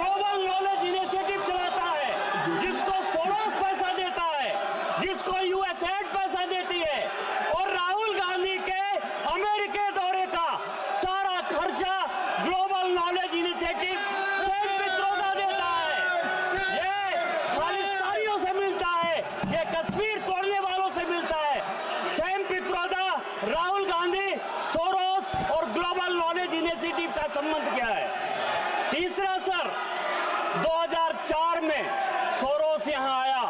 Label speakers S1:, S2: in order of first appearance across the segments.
S1: Global knowledge initiative चलाता है, जिसको सोरोस पैसा देता है, जिसको यूएसएड पैसा देती है, और राहुल गांधी के अमेरिका दौरे का सारा खर्चा global knowledge initiative same Pitroda देता है। ये खालिस्तानियों से मिलता है, ये कश्मीर तोड़ने वालों से मिलता है। सेम पित्रोदा, राहुल गांधी, सोरोस और ग्लोबल नॉलेज इनिशिएटिव का संबंध क्या है? तीसरा सर, 2004 में सोरोस यहां आया,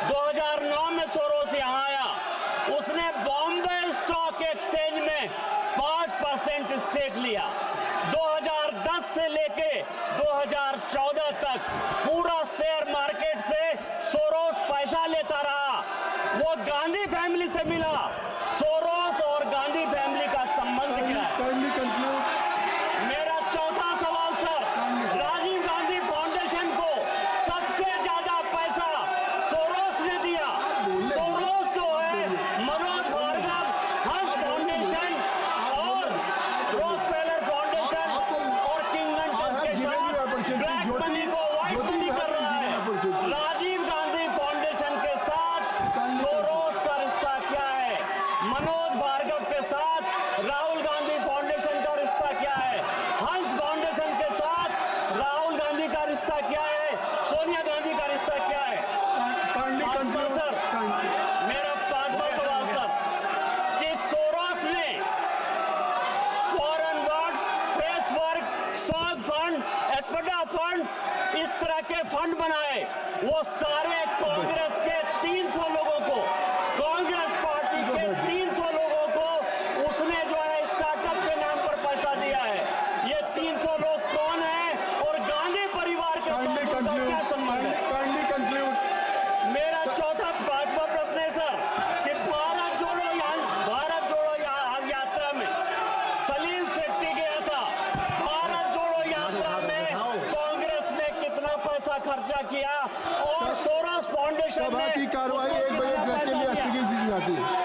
S1: 2009 में सोरोस यहां आया, उसने बॉम्बे स्टॉक एक्सचेंज में 5% स्टेक लिया। 2010 से लेके 2014 तक पूरा शेयर मार्केट से सोरोस पैसा लेता रहा। वो गांधी फैमिली से मिला। सोरोस और गांधी फैमिली का संबंध क्या है? मेरा चौथा सवाल सर, राजीव गांधी फाउंडेशन को सबसे ज्यादा पैसा सोरोस ने दिया। सोरोस जो है मनोज भार्गव, हंस फाउंडेशन और रॉकफेलर फाउंडेशन और किंग एंड कंस के साथ ब्लैक मनी को व्हाइट मनी कर रहा है। राजीव गांधी फाउंडेशन के साथ सोरोस का रिश्ता क्या है? मनोज भार्गव के साथ राहुल गांधी फाउंडेशन का रिश्ता क्या है? हंस फाउंडेशन के साथ राहुल गांधी का रिश्ता क्या है? सोनिया गांधी का रिश्ता क्या है? सर, मेरा पांचवा सवाल सर, कि सोरोस ने फॉरेन वर्क्स, फ्रेश वर्क, सॉग फंड, एस्पेडा फंड, इस तरह के फंड बनाए। वो सारे कांग्रेस के 300 लोगों को, कांग्रेस पार्टी के 300 लोगों को उसने जो है स्टार्टअप के नाम पर पैसा दिया है। ये 300 लोग कौन है और गांधी परिवार के साथ उनका क्या संबंध है? मेरा चौथा पांचवा प्रश्न है सर, कि भारत जोड़ो यात्रा में सलील शेट्टी गया था। भारत जोड़ो यात्रा में कांग्रेस ने कितना पैसा खर्चा किया और सोरोस फाउंडेशन
S2: सभा की कार्रवाई 1 बजे तक के लिए स्थगित की जाती है।